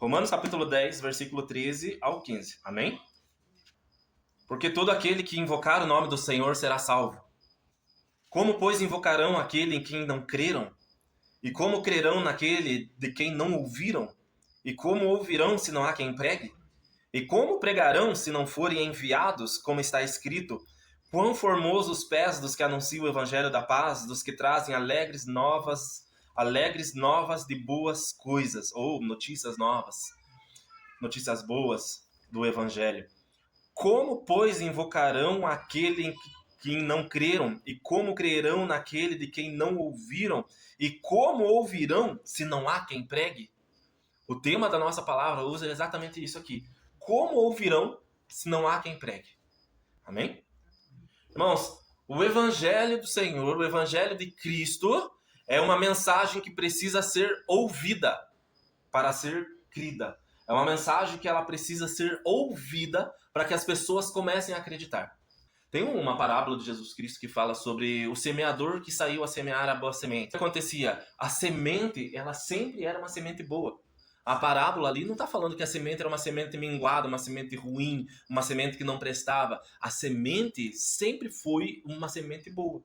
Romanos capítulo 10, versículo 13 ao 15. Amém? Porque todo aquele que invocar o nome do Senhor será salvo. Como, pois, invocarão aquele em quem não creram? E como crerão naquele de quem não ouviram? E como ouvirão se não há quem pregue? E como pregarão se não forem enviados, como está escrito? Quão formosos os pés dos que anunciam o evangelho da paz, dos que trazem alegres novas de boas coisas, ou notícias novas, notícias boas do evangelho. Como, pois, invocarão aquele em quem não creram? E como crerão naquele de quem não ouviram? E como ouvirão se não há quem pregue? O tema da nossa palavra usa exatamente isso aqui. Como ouvirão se não há quem pregue? Amém? Irmãos, o evangelho do Senhor, o evangelho de Cristo, é uma mensagem que precisa ser ouvida para ser crida. É uma mensagem que ela precisa ser ouvida para que as pessoas comecem a acreditar. Tem uma parábola de Jesus Cristo que fala sobre o semeador que saiu a semear a boa semente. O que acontecia? A semente, ela sempre era uma semente boa. A parábola ali não está falando que a semente era uma semente minguada, uma semente ruim, uma semente que não prestava. A semente sempre foi uma semente boa.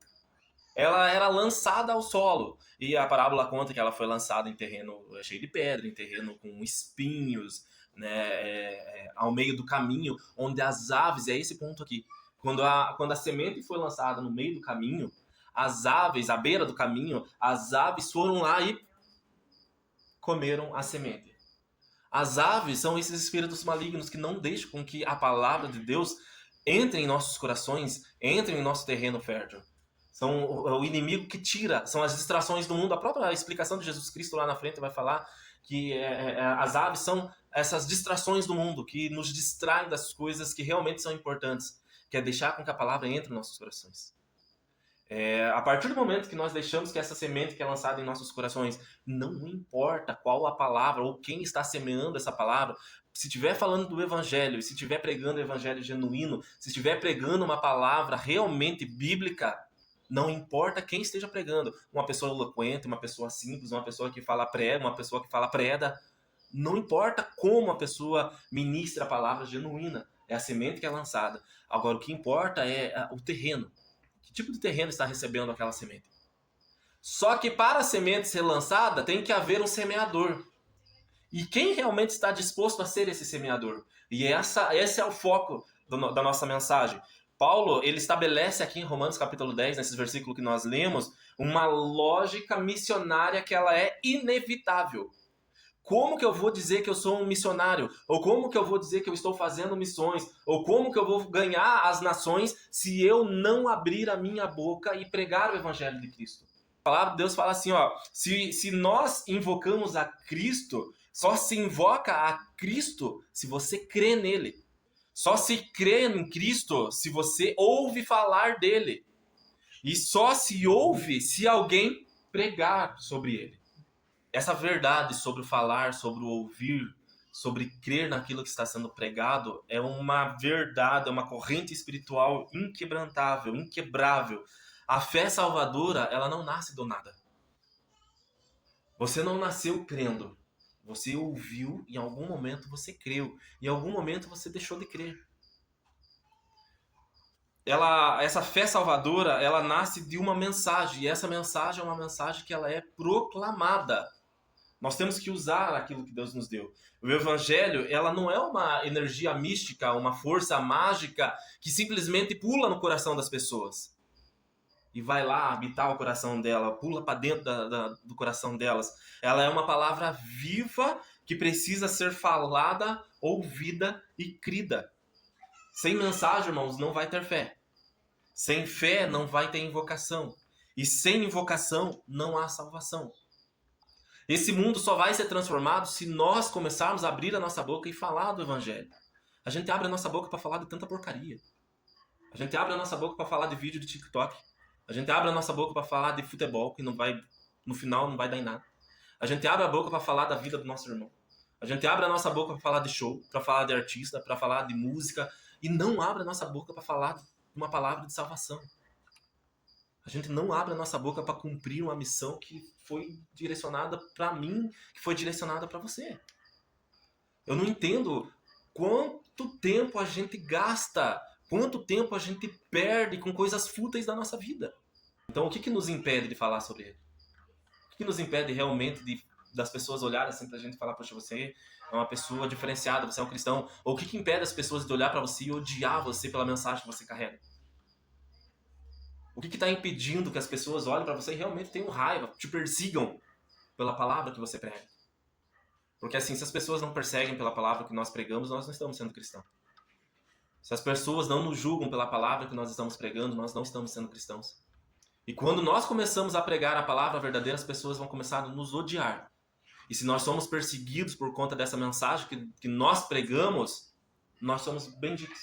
Ela era lançada ao solo. E a parábola conta que ela foi lançada em terreno cheio de pedra, em terreno com espinhos, né, ao meio do caminho, onde as aves, é esse ponto aqui. Quando a semente foi lançada no meio do caminho, as aves, à beira do caminho, as aves foram lá e comeram a semente. As aves são esses espíritos malignos que não deixam com que a palavra de Deus entre em nossos corações, entre em nosso terreno fértil. São o inimigo que tira, são as distrações do mundo. A própria explicação de Jesus Cristo lá na frente vai falar que as aves são essas distrações do mundo, que nos distraem das coisas que realmente são importantes, que é deixar com que a palavra entre em nossos corações. A partir do momento que nós deixamos que essa semente que é lançada em nossos corações, não importa qual a palavra ou quem está semeando essa palavra, se estiver falando do evangelho, se estiver pregando o evangelho genuíno, se estiver pregando uma palavra realmente bíblica, não importa quem esteja pregando, uma pessoa eloquente, uma pessoa simples, uma pessoa que fala prega, uma pessoa que fala preda, não importa como a pessoa ministra a palavra genuína, é a semente que é lançada. Agora, o que importa é o terreno. Que tipo de terreno está recebendo aquela semente? Só que para a semente ser lançada, tem que haver um semeador. E quem realmente está disposto a ser esse semeador? E esse é o foco da nossa mensagem. Paulo, ele estabelece aqui em Romanos capítulo 10, nesses versículos que nós lemos, uma lógica missionária que ela é inevitável. Como que eu vou dizer que eu sou um missionário? Ou como que eu vou dizer que eu estou fazendo missões? Ou como que eu vou ganhar as nações se eu não abrir a minha boca e pregar o evangelho de Cristo? A palavra de Deus fala assim, ó, se nós invocamos a Cristo, só se invoca a Cristo se você crê nele. Só se crê em Cristo se você ouve falar dele. E só se ouve se alguém pregar sobre ele. Essa verdade sobre o falar, sobre o ouvir, sobre crer naquilo que está sendo pregado, é uma verdade, é uma corrente espiritual inquebrantável, inquebrável. A fé salvadora, ela não nasce do nada. Você não nasceu crendo. Você ouviu, em algum momento você creu. Em algum momento você deixou de crer. Essa fé salvadora, ela nasce de uma mensagem. E essa mensagem é uma mensagem que ela é proclamada. Nós temos que usar aquilo que Deus nos deu. O evangelho, ela não é uma energia mística, uma força mágica que simplesmente pula no coração das pessoas e vai lá habitar o coração dela, pula para dentro do coração delas. Ela é uma palavra viva que precisa ser falada, ouvida e crida. Sem mensagem, irmãos, não vai ter fé. Sem fé não vai ter invocação. E sem invocação não há salvação. Esse mundo só vai ser transformado se nós começarmos a abrir a nossa boca e falar do evangelho. A gente abre a nossa boca para falar de tanta porcaria. A gente abre a nossa boca para falar de vídeo de TikTok. A gente abre a nossa boca para falar de futebol, que no final não vai dar em nada. A gente abre a boca para falar da vida do nosso irmão. A gente abre a nossa boca para falar de show, para falar de artista, para falar de música, e não abre a nossa boca para falar de uma palavra de salvação. A gente não abre a nossa boca para cumprir uma missão que foi direcionada para mim, que foi direcionada para você. Eu não entendo quanto tempo a gente gasta, quanto tempo a gente perde com coisas fúteis da nossa vida. Então, o que nos impede de falar sobre ele? O que nos impede realmente das pessoas olharem assim pra gente e falar, poxa, você é uma pessoa diferenciada, você é um cristão? Ou o que impede as pessoas de olhar para você e odiar você pela mensagem que você carrega? O que está impedindo que as pessoas olhem para você e realmente tenham raiva, te persigam pela palavra que você prega? Porque assim, se as pessoas não perseguem pela palavra que nós pregamos, nós não estamos sendo cristãos. Se as pessoas não nos julgam pela palavra que nós estamos pregando, nós não estamos sendo cristãos. E quando nós começamos a pregar a palavra verdadeira, as pessoas vão começar a nos odiar. E se nós somos perseguidos por conta dessa mensagem que nós pregamos, nós somos benditos.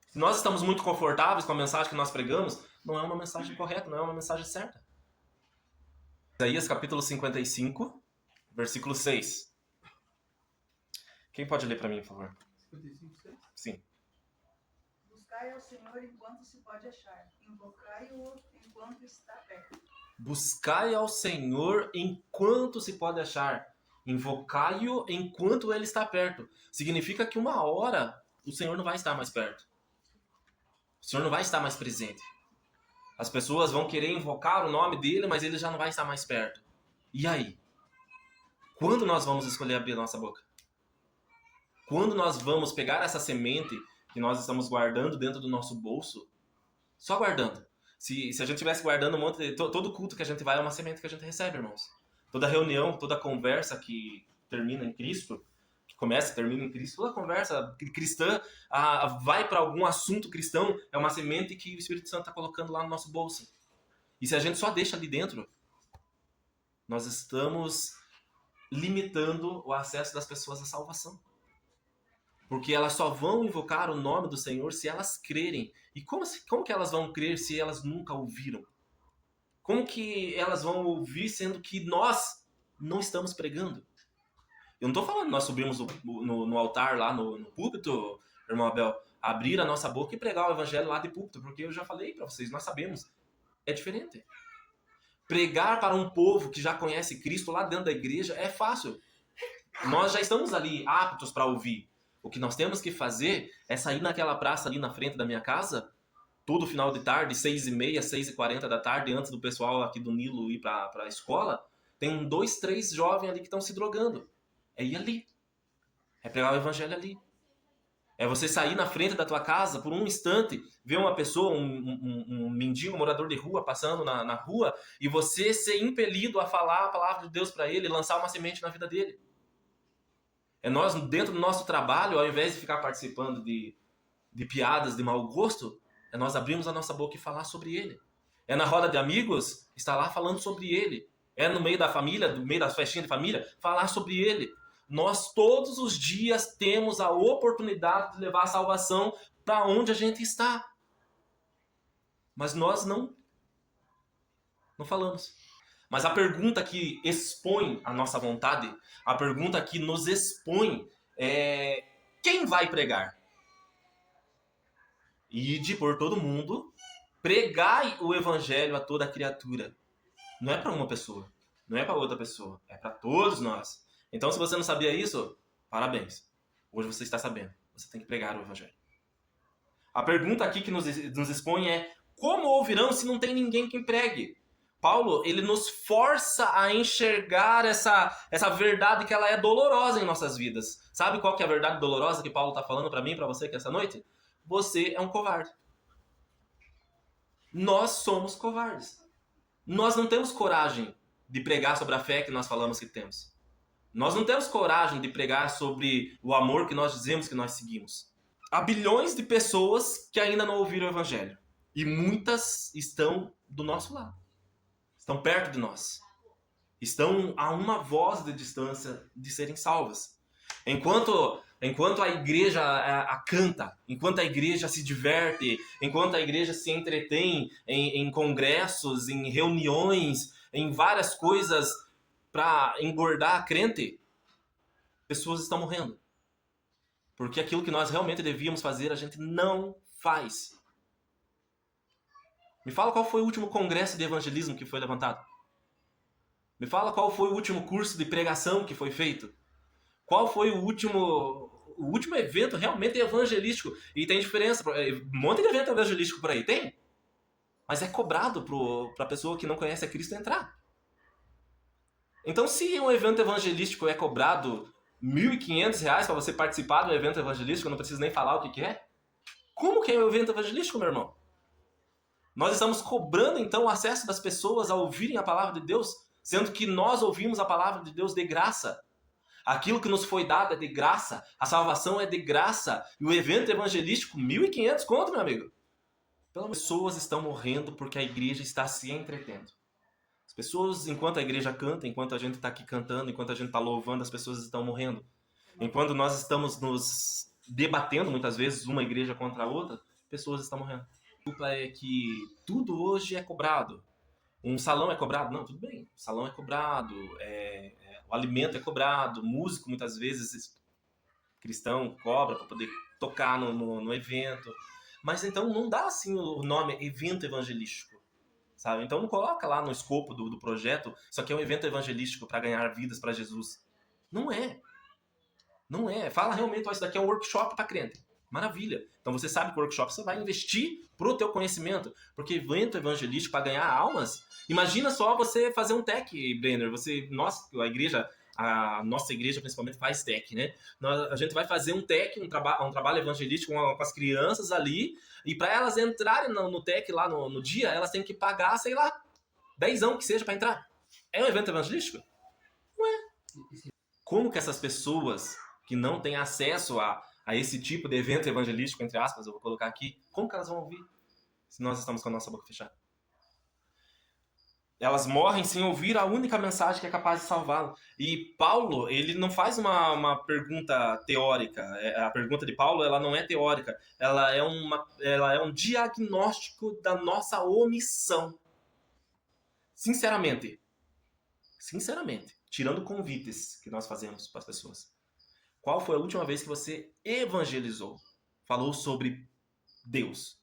Se nós estamos muito confortáveis com a mensagem que nós pregamos, não é uma mensagem correta, não é uma mensagem certa. Isaías capítulo 55, versículo 6. Quem pode ler para mim, por favor? 55, 6? Sim. Buscai ao Senhor enquanto se pode achar, invocai-o enquanto está perto. Buscai ao Senhor enquanto se pode achar, invocai-o enquanto ele está perto. Significa que uma hora o Senhor não vai estar mais perto. O Senhor não vai estar mais presente. As pessoas vão querer invocar o nome dele, mas ele já não vai estar mais perto. E aí? Quando nós vamos escolher abrir a nossa boca? Quando nós vamos pegar essa semente que nós estamos guardando dentro do nosso bolso? Só guardando. Se a gente estivesse guardando um monte de... Todo culto que a gente vai é uma semente que a gente recebe, irmãos. Toda reunião, toda conversa que termina em Cristo, que começa e termina em Cristo, toda conversa cristã vai para algum assunto cristão, é uma semente que o Espírito Santo está colocando lá no nosso bolso. E se a gente só deixa ali dentro, nós estamos limitando o acesso das pessoas à salvação. Porque elas só vão invocar o nome do Senhor se elas crerem. E como que elas vão crer se elas nunca ouviram? Como que elas vão ouvir sendo que nós não estamos pregando? Eu não estou falando nós subimos no altar lá no púlpito, irmão Abel, abrir a nossa boca e pregar o evangelho lá de púlpito, porque eu já falei para vocês, nós sabemos, é diferente. Pregar para um povo que já conhece Cristo lá dentro da igreja é fácil. Nós já estamos ali aptos para ouvir. O que nós temos que fazer é sair naquela praça ali na frente da minha casa, todo final de tarde, 6h30, 6h40 da tarde, antes do pessoal aqui do Nilo ir para a escola, tem 2, 3 jovens ali que estão se drogando. É ir ali. É pregar o evangelho ali. É você sair na frente da tua casa por um instante, ver uma pessoa, um mendigo, morador de rua, passando na rua, e você ser impelido a falar a palavra de Deus para ele, lançar uma semente na vida dele. É nós, dentro do nosso trabalho, ao invés de ficar participando de piadas de mau gosto, é nós abrirmos a nossa boca e falar sobre ele. É na roda de amigos, estar lá falando sobre ele. É no meio da família, no meio das festinhas de família, falar sobre ele. Nós todos os dias temos a oportunidade de levar a salvação para onde a gente está. Mas nós não falamos. Mas a pergunta que expõe a nossa vontade, a pergunta que nos expõe é: quem vai pregar? Ide por todo mundo, pregai o evangelho a toda criatura. Não é para uma pessoa, não é para outra pessoa, é para todos nós. Então, se você não sabia isso, parabéns. Hoje você está sabendo. Você tem que pregar o evangelho. A pergunta aqui que nos expõe é: como ouvirão se não tem ninguém que pregue? Paulo, ele nos força a enxergar essa verdade que ela é dolorosa em nossas vidas. Sabe qual que é a verdade dolorosa que Paulo está falando para mim e para você aqui essa noite? Você é um covarde. Nós somos covardes. Nós não temos coragem de pregar sobre a fé que nós falamos que temos. Nós não temos coragem de pregar sobre o amor que nós dizemos que nós seguimos. Há bilhões de pessoas que ainda não ouviram o evangelho. E muitas estão do nosso lado. Estão perto de nós. Estão a uma voz de distância de serem salvas. Enquanto a igreja canta, enquanto a igreja se diverte, enquanto a igreja se entretém em congressos, em reuniões, em várias coisas para engordar a crente, pessoas estão morrendo. Porque aquilo que nós realmente devíamos fazer, a gente não faz. Me fala qual foi o último congresso de evangelismo que foi levantado. Me fala qual foi o último curso de pregação que foi feito. Qual foi o último evento realmente evangelístico? E tem diferença. Um monte de evento evangelístico por aí, tem? Mas é cobrado para a pessoa que não conhece a Cristo entrar. Então, se um evento evangelístico é cobrado R$ 1.500 para você participar do evento evangelístico, eu não preciso nem falar o que é. Como que é o evento evangelístico, meu irmão? Nós estamos cobrando, então, o acesso das pessoas a ouvirem a palavra de Deus, sendo que nós ouvimos a palavra de Deus de graça. Aquilo que nos foi dado é de graça, a salvação é de graça, e o evento evangelístico, 1.500 conto, meu amigo. As pessoas estão morrendo porque a igreja está se entretendo. As pessoas, enquanto a igreja canta, enquanto a gente está aqui cantando, enquanto a gente está louvando, as pessoas estão morrendo. Enquanto nós estamos nos debatendo, muitas vezes, uma igreja contra a outra, pessoas estão morrendo. A culpa é que tudo hoje é cobrado. Um salão é cobrado? Não, tudo bem. O salão é cobrado, o alimento é cobrado, músico, muitas vezes, cristão, cobra para poder tocar no evento. Mas então não dá assim o nome evento evangelístico. Sabe? Então não coloca lá no escopo do projeto, isso aqui é um evento evangelístico para ganhar vidas para Jesus. Não é. Não é. Fala realmente, ó, isso daqui é um workshop para crente. Maravilha. Então você sabe que o workshop você vai investir pro teu conhecimento. Porque evento evangelístico para ganhar almas, imagina só você fazer um tech, Brenner. Nossa, a nossa igreja principalmente faz tech, né? A gente vai fazer um tech, um trabalho evangelístico com as crianças ali, e para elas entrarem no tech lá no dia, elas têm que pagar, sei lá, 10 que seja para entrar. É um evento evangelístico? Não é. Como que essas pessoas que não têm acesso a esse tipo de evento evangelístico, entre aspas, eu vou colocar aqui, como que elas vão ouvir se nós estamos com a nossa boca fechada? Elas morrem sem ouvir a única mensagem que é capaz de salvá-lo. E Paulo, ele não faz uma pergunta teórica. A pergunta de Paulo, ela não é teórica. Ela é um diagnóstico da nossa omissão. Sinceramente, tirando convites que nós fazemos para as pessoas. Qual foi a última vez que você evangelizou? Falou sobre Deus?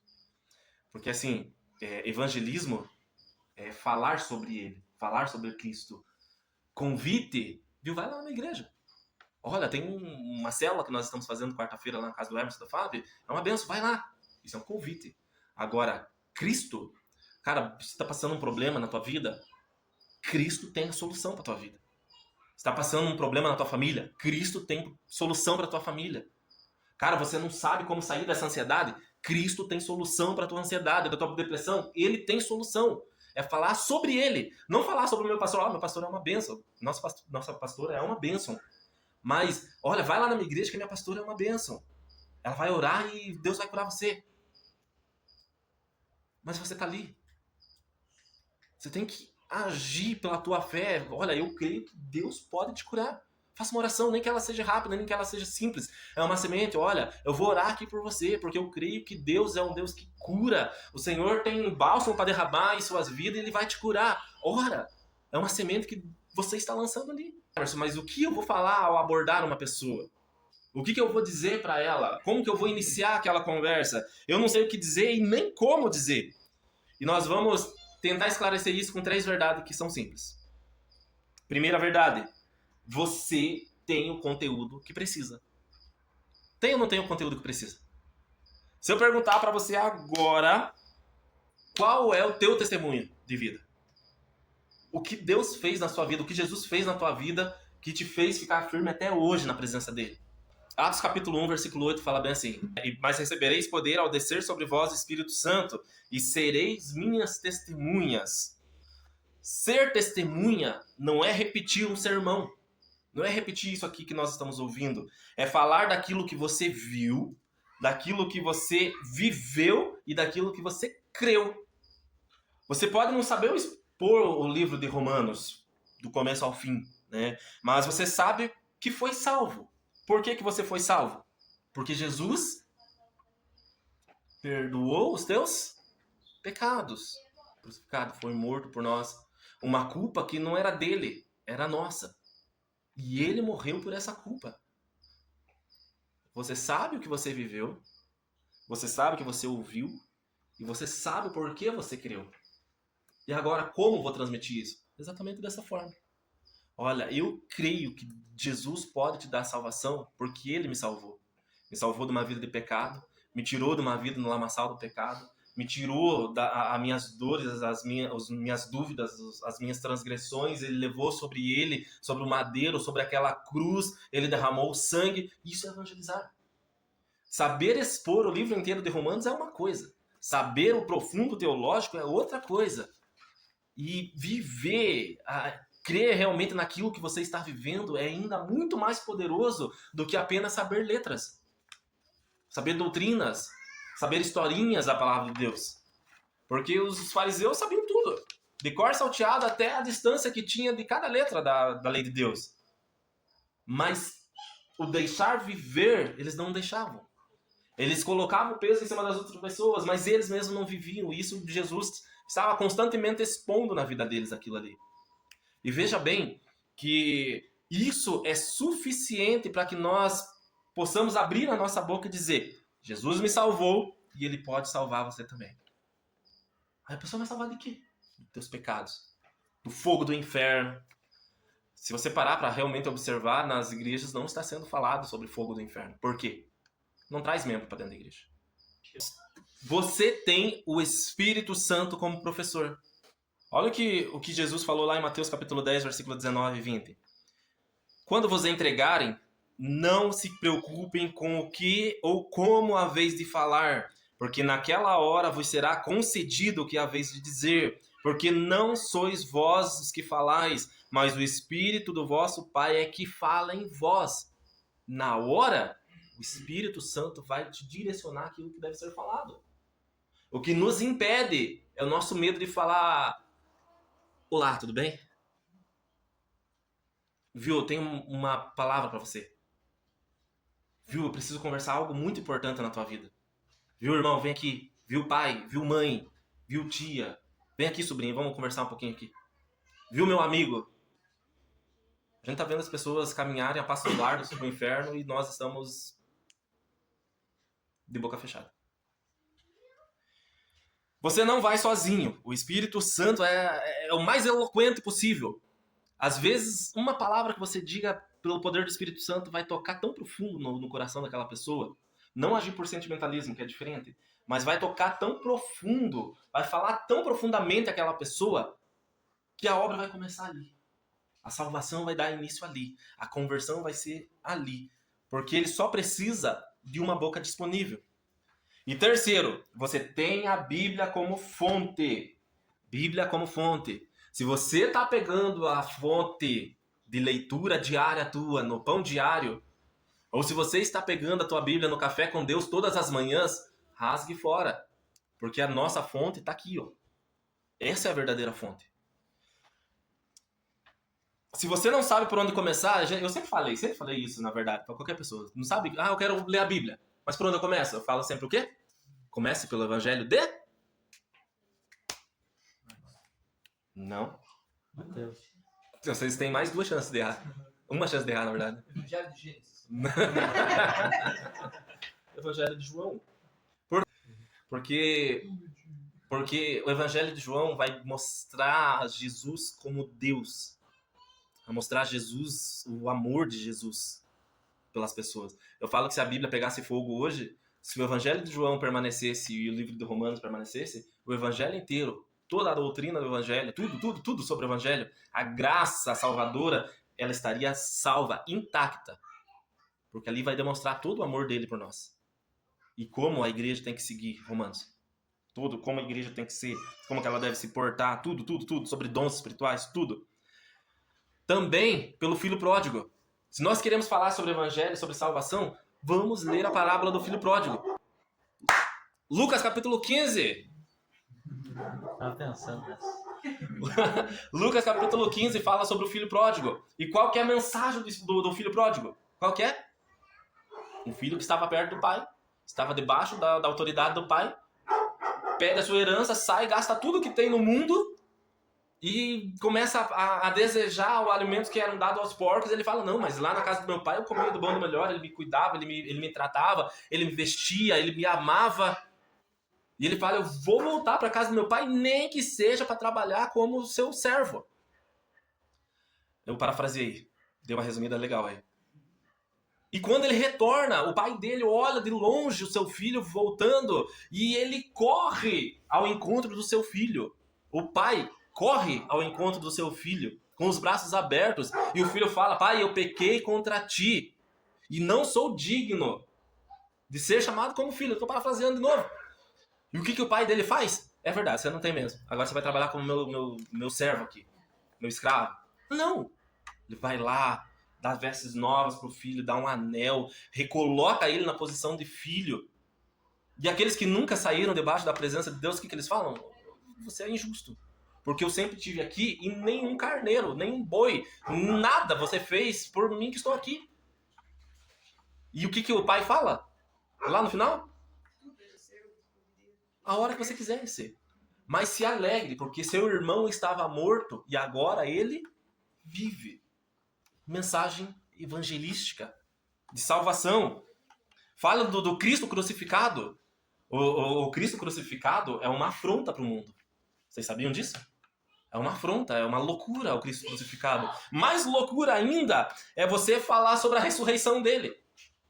Porque assim, evangelismo é falar sobre ele, falar sobre Cristo. Convite, viu? Vai lá na igreja. Olha, tem uma célula que nós estamos fazendo quarta-feira lá na casa do Hermes e da Fábio. É uma benção, vai lá. Isso é um convite. Agora, Cristo, cara, você está passando um problema na tua vida, Cristo tem a solução para tua vida. Você está passando um problema na tua família, Cristo tem solução para tua família. Cara, você não sabe como sair dessa ansiedade, Cristo tem solução para tua ansiedade, da tua depressão, Ele tem solução. É falar sobre ele, não falar sobre o meu pastor. Meu pastor é uma bênção. Nossa pastora é uma bênção. Mas, olha, vai lá na minha igreja que a minha pastora é uma bênção. Ela vai orar e Deus vai curar você. Mas você está ali. Você tem que agir pela tua fé. Olha, eu creio que Deus pode te curar. Faça uma oração, nem que ela seja rápida, nem que ela seja simples. É uma semente, olha, eu vou orar aqui por você, porque eu creio que Deus é um Deus que cura. O Senhor tem um bálsamo para derramar em suas vidas e Ele vai te curar. Ora, é uma semente que você está lançando ali. Mas o que eu vou falar ao abordar uma pessoa? O que eu vou dizer para ela? Como que eu vou iniciar aquela conversa? Eu não sei o que dizer e nem como dizer. E nós vamos tentar esclarecer isso com 3 verdades que são simples. Primeira verdade. Você tem o conteúdo que precisa. Tem ou não tem o conteúdo que precisa? Se eu perguntar para você agora, qual é o teu testemunho de vida? O que Deus fez na sua vida, o que Jesus fez na tua vida, que te fez ficar firme até hoje na presença dele. Atos capítulo 1, versículo 8 fala bem assim: mas recebereis poder ao descer sobre vós o Espírito Santo, e sereis minhas testemunhas. Ser testemunha não é repetir um sermão. Não é repetir isso aqui que nós estamos ouvindo. É falar daquilo que você viu, daquilo que você viveu e daquilo que você creu. Você pode não saber expor o livro de Romanos, do começo ao fim, né? Mas você sabe que foi salvo. Por que você foi salvo? Porque Jesus perdoou os teus pecados. Crucificado, foi morto por nós. Uma culpa que não era dele, era nossa. E ele morreu por essa culpa. Você sabe o que você viveu, você sabe o que você ouviu, e você sabe por que você creu. E agora, como vou transmitir isso? Exatamente dessa forma. Olha, eu creio que Jesus pode te dar salvação porque ele me salvou. Me salvou de uma vida de pecado, me tirou de uma vida no lamaçal do pecado, me tirou as minhas dores, as minhas dúvidas, as minhas transgressões. Ele levou sobre ele, sobre o madeiro, sobre aquela cruz, ele derramou o sangue. Isso é evangelizar. Saber expor o livro inteiro de Romanos é uma coisa. Saber o profundo teológico é outra coisa. E viver, crer realmente naquilo que você está vivendo é ainda muito mais poderoso do que apenas saber letras. Saber doutrinas, saber historinhas da palavra de Deus. Porque os fariseus sabiam tudo. De cor salteado até a distância que tinha de cada letra da lei de Deus. Mas o deixar viver, eles não deixavam. Eles colocavam o peso em cima das outras pessoas, mas eles mesmos não viviam. E isso Jesus estava constantemente expondo na vida deles aquilo ali. E veja bem que isso é suficiente para que nós possamos abrir a nossa boca e dizer: Jesus me salvou e ele pode salvar você também. Aí a pessoa vai salvar de quê? Dos teus pecados. Do fogo do inferno. Se você parar para realmente observar, nas igrejas não está sendo falado sobre fogo do inferno. Por quê? Não traz membro para dentro da igreja. Você tem o Espírito Santo como professor. Olha o que Jesus falou lá em Mateus capítulo 10, versículo 19 e 20. Quando vos entregarem, não se preocupem com o que ou como haveis de falar, porque naquela hora vos será concedido o que haveis de dizer, porque não sois vós os que falais, mas o Espírito do vosso Pai é que fala em vós. Na hora, o Espírito Santo vai te direcionar aquilo que deve ser falado. O que nos impede é o nosso medo de falar: olá, tudo bem? Viu, eu tenho uma palavra para você. Viu, eu preciso conversar algo muito importante na tua vida. Viu, irmão, vem aqui. Viu, pai? Viu, mãe? Viu, tia? Vem aqui, sobrinho, vamos conversar um pouquinho aqui. Viu, meu amigo? A gente tá vendo as pessoas caminharem a passos largos pro inferno e nós estamos de boca fechada. Você não vai sozinho. O Espírito Santo é o mais eloquente possível. Às vezes, uma palavra que você diga pelo poder do Espírito Santo vai tocar tão profundo no coração daquela pessoa. Não agir por sentimentalismo, que é diferente. Mas vai tocar tão profundo, vai falar tão profundamente aquela pessoa, que a obra vai começar ali. A salvação vai dar início ali. A conversão vai ser ali. Porque ele só precisa de uma boca disponível. E terceiro, você tem a Bíblia como fonte. Bíblia como fonte. Se você está pegando a fonte de leitura diária tua no pão diário, ou se você está pegando a tua Bíblia no café com Deus todas as manhãs, rasgue fora. Porque a nossa fonte está aqui, ó. Essa é a verdadeira fonte. Se você não sabe por onde começar, eu sempre falei isso, na verdade, para qualquer pessoa. Não sabe? Eu quero ler a Bíblia. Mas por onde eu começo? Eu falo sempre o quê? Comece pelo Evangelho de... Não. Mateus. Vocês têm mais duas chances de errar. Uma chance de errar, na verdade. Evangelho de Gênesis. Evangelho de João. Porque o Evangelho de João vai mostrar Jesus como Deus. Vai mostrar Jesus, o amor de Jesus pelas pessoas. Eu falo que se a Bíblia pegasse fogo hoje, se o Evangelho de João permanecesse e o livro de Romanos permanecesse, o Evangelho inteiro, toda a doutrina do Evangelho, tudo sobre o Evangelho, a graça salvadora, ela estaria salva, intacta. Porque ali vai demonstrar todo o amor dele por nós. E como a igreja tem que seguir Romanos. Tudo, como a igreja tem que ser, como que ela deve se portar, tudo, sobre dons espirituais, tudo. Também pelo filho pródigo. Se nós queremos falar sobre o Evangelho, sobre salvação, vamos ler a parábola do filho pródigo. Lucas capítulo 15. Tava pensando nessa. Lucas capítulo 15 fala sobre o filho pródigo. E qual que é a mensagem do filho pródigo? Qual que é? Um filho que estava perto do pai, estava debaixo da autoridade do pai, pede a sua herança, sai, gasta tudo que tem no mundo e começa a desejar o alimento que eram dados aos porcos. Ele fala: não, mas lá na casa do meu pai eu comia do bom e do melhor, ele me cuidava, ele me tratava, ele me vestia, ele me amava. E ele fala: eu vou voltar para casa do meu pai, nem que seja para trabalhar como seu servo. Eu parafraseei. Dei uma resumida legal aí. E quando ele retorna, o pai dele olha de longe o seu filho voltando e ele corre ao encontro do seu filho. O pai corre ao encontro do seu filho com os braços abertos e o filho fala: pai, eu pequei contra ti e não sou digno de ser chamado como filho. Eu estou parafraseando de novo. E o que o pai dele faz? É verdade, você não tem mesmo. Agora você vai trabalhar como meu servo aqui, meu escravo. Não. Ele vai lá, dá vestes novas pro filho, dá um anel, recoloca ele na posição de filho. E aqueles que nunca saíram debaixo da presença de Deus, o que eles falam? Você é injusto. Porque eu sempre estive aqui e nenhum carneiro, nenhum boi, nada você fez por mim que estou aqui. E o que o pai fala? Lá no final? A hora que você quiser ser. Mas se alegre, porque seu irmão estava morto e agora ele vive. Mensagem evangelística de salvação. Fala do Cristo crucificado. O Cristo crucificado é uma afronta para o mundo. Vocês sabiam disso? É uma afronta, é uma loucura o Cristo crucificado. Mais loucura ainda é você falar sobre a ressurreição dele.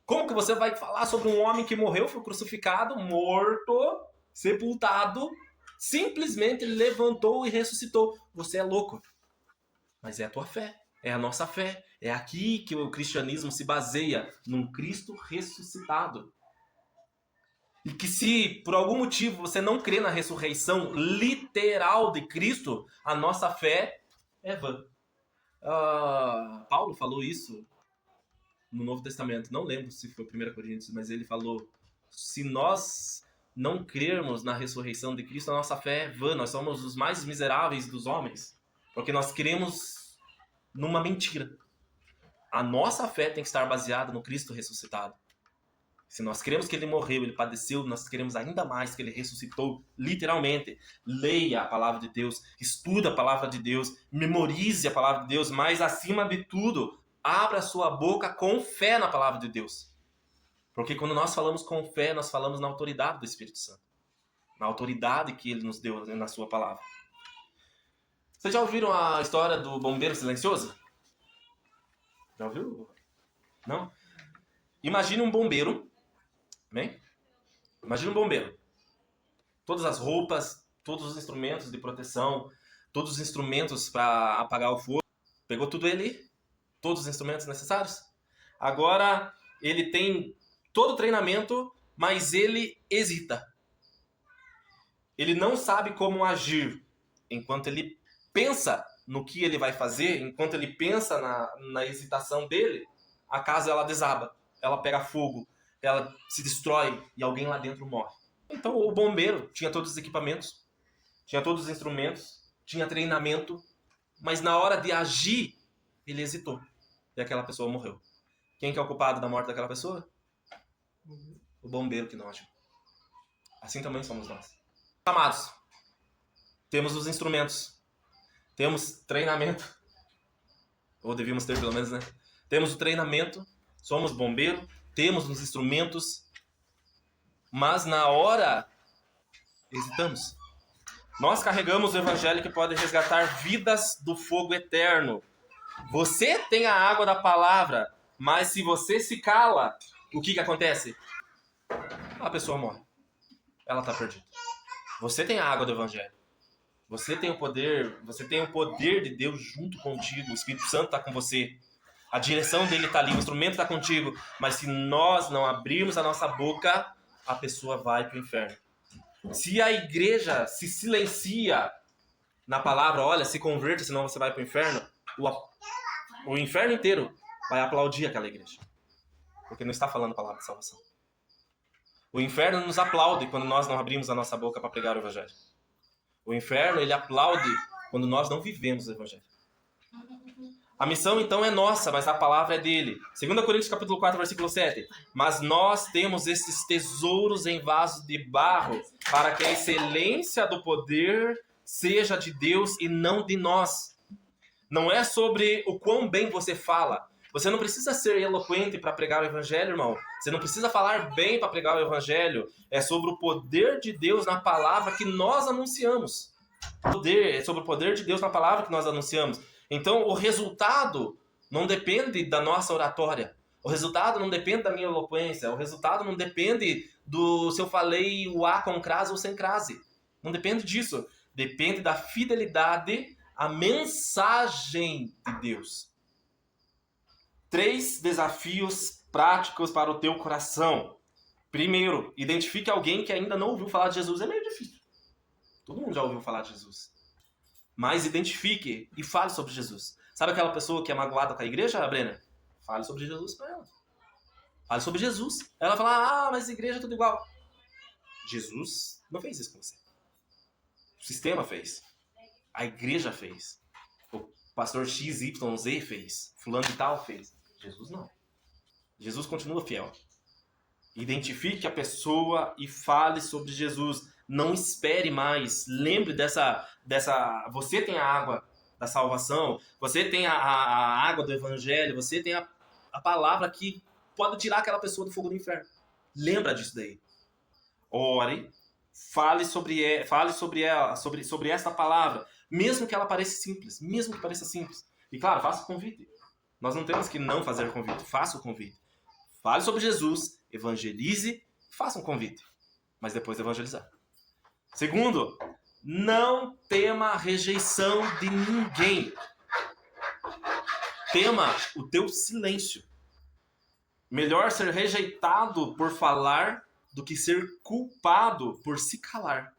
Como que você vai falar sobre um homem que morreu, foi crucificado, morto, sepultado, simplesmente levantou e ressuscitou? Você é louco. Mas é a tua fé, é a nossa fé. É aqui que o cristianismo se baseia, num Cristo ressuscitado. E que se por algum motivo você não crê na ressurreição literal de Cristo, a nossa fé é vã. Paulo falou isso no Novo Testamento. Não lembro se foi 1 Coríntios, mas ele falou: se nós não crermos na ressurreição de Cristo, a nossa fé é vã. Nós somos os mais miseráveis dos homens, porque nós cremos numa mentira. A nossa fé tem que estar baseada no Cristo ressuscitado. Se nós queremos que ele morreu, ele padeceu, nós queremos ainda mais que ele ressuscitou, literalmente. Leia a palavra de Deus, estuda a palavra de Deus, memorize a palavra de Deus, mas acima de tudo, abra sua boca com fé na palavra de Deus. Porque quando nós falamos com fé, nós falamos na autoridade do Espírito Santo. Na autoridade que ele nos deu na sua palavra. Vocês já ouviram a história do bombeiro silencioso? Já ouviu? Não? Imagine um bombeiro. Bem? Imagina um bombeiro. Todas as roupas, todos os instrumentos de proteção, todos os instrumentos para apagar o fogo. Pegou tudo ali? Todos os instrumentos necessários? Agora ele tem todo o treinamento, mas ele hesita. Ele não sabe como agir. Enquanto ele pensa no que ele vai fazer, enquanto ele pensa na hesitação dele, a casa ela desaba, ela pega fogo. Ela se destrói e alguém lá dentro morre. Então o bombeiro tinha todos os equipamentos, tinha todos os instrumentos, tinha treinamento, mas na hora de agir, ele hesitou. E aquela pessoa morreu. Quem que é o culpado da morte daquela pessoa? O bombeiro que não agiu. Assim também somos nós. Amados, temos os instrumentos, temos treinamento, ou devíamos ter pelo menos, né? Temos o treinamento, somos bombeiro, temos os instrumentos, mas na hora hesitamos. Nós carregamos o evangelho que pode resgatar vidas do fogo eterno. Você tem a água da palavra, mas se você se cala, o que acontece? A pessoa morre. Ela está perdida. Você tem a água do evangelho. Você tem o poder de Deus junto contigo. O Espírito Santo está com você. A direção dele está ali, o instrumento está contigo. Mas se nós não abrirmos a nossa boca, a pessoa vai para o inferno. Se a igreja se silencia na palavra, olha, se converta, senão você vai para o inferno, o inferno inteiro vai aplaudir aquela igreja. Porque não está falando a palavra de salvação. O inferno nos aplaude quando nós não abrimos a nossa boca para pregar o evangelho. O inferno, ele aplaude quando nós não vivemos o evangelho. A missão, então, é nossa, mas a palavra é dele. 2 Coríntios capítulo 4, versículo 7. Mas nós temos esses tesouros em vasos de barro, para que a excelência do poder seja de Deus e não de nós. Não é sobre o quão bem você fala. Você não precisa ser eloquente para pregar o evangelho, irmão. Você não precisa falar bem para pregar o evangelho. É sobre o poder de Deus na palavra que nós anunciamos. É sobre o poder de Deus na palavra que nós anunciamos. Então, o resultado não depende da nossa oratória. O resultado não depende da minha eloquência. O resultado não depende do se eu falei o A com crase ou sem crase. Não depende disso. Depende da fidelidade à mensagem de Deus. 3 desafios práticos para o teu coração. Primeiro, identifique alguém que ainda não ouviu falar de Jesus. É meio difícil. Todo mundo já ouviu falar de Jesus. Mas identifique e fale sobre Jesus. Sabe aquela pessoa que é magoada com a igreja, Brenner? Fale sobre Jesus para ela. Fale sobre Jesus. Ela fala, mas a igreja é tudo igual. Jesus não fez isso com você. O sistema fez. A igreja fez. O pastor XYZ fez. Fulano de tal fez. Jesus não. Jesus continua fiel. Identifique a pessoa e fale sobre Jesus. Não espere mais. Lembre dessa... Você tem a água da salvação. Você tem a água do evangelho. Você tem a palavra que pode tirar aquela pessoa do fogo do inferno. Lembra disso daí. Ore. Fale sobre ela, sobre essa palavra. Mesmo que ela pareça simples. Mesmo que pareça simples. E claro, faça o convite. Nós não temos que não fazer o convite. Faça o convite. Fale sobre Jesus, evangelize, faça um convite. Mas depois de evangelizar. Segundo, não tema a rejeição de ninguém. Tema o teu silêncio. Melhor ser rejeitado por falar do que ser culpado por se calar.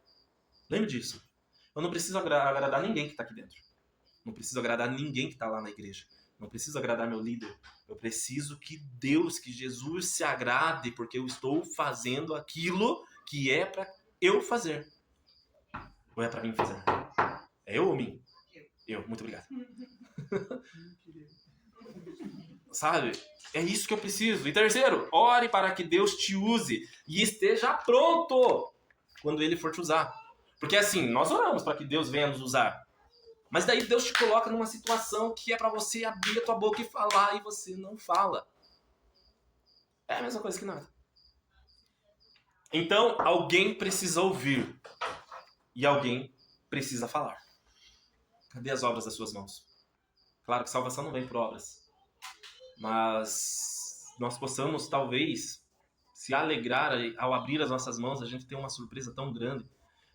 Lembre disso. Eu não preciso agradar ninguém que está aqui dentro. Não preciso agradar ninguém que está lá na igreja. Não preciso agradar meu líder. Eu preciso que Deus, que Jesus se agrade, porque eu estou fazendo aquilo que é para eu fazer. Ou é para mim fazer? É eu ou mim? Eu. Muito obrigado. Sabe? É isso que eu preciso. E terceiro, ore para que Deus te use e esteja pronto quando Ele for te usar. Porque assim, nós oramos para que Deus venha nos usar. Mas daí Deus te coloca numa situação que é para você abrir a tua boca e falar e você não fala. É a mesma coisa que nada. Então, alguém precisa ouvir. E alguém precisa falar. Cadê as obras das suas mãos? Claro que salvação não vem por obras. Mas nós possamos, talvez, se alegrar ao abrir as nossas mãos, a gente tem uma surpresa tão grande.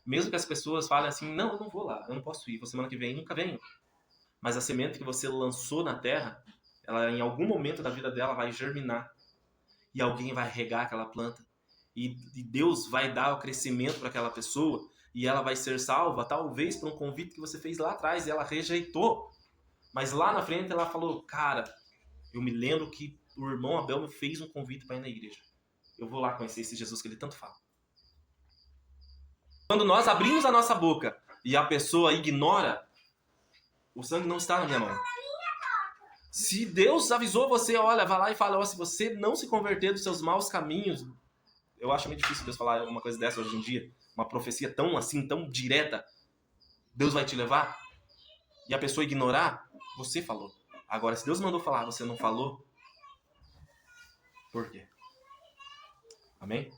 Mesmo que as pessoas falem assim, não, eu não vou lá, eu não posso ir, vou semana que vem, nunca venho. Mas a semente que você lançou na terra, ela em algum momento da vida dela vai germinar. E alguém vai regar aquela planta. E Deus vai dar o crescimento para aquela pessoa. E ela vai ser salva, talvez por um convite que você fez lá atrás. E ela rejeitou. Mas lá na frente ela falou, cara, eu me lembro que o irmão Abel me fez um convite para ir na igreja. Eu vou lá conhecer esse Jesus que ele tanto fala. Quando nós abrimos a nossa boca e a pessoa ignora, o sangue não está na minha mão. Se Deus avisou você, olha, vai lá e fala, se você não se converter dos seus maus caminhos, eu acho meio difícil Deus falar uma coisa dessa hoje em dia, uma profecia tão assim, tão direta, Deus vai te levar, e a pessoa ignorar, você falou. Agora, se Deus mandou falar, você não falou, por quê? Amém?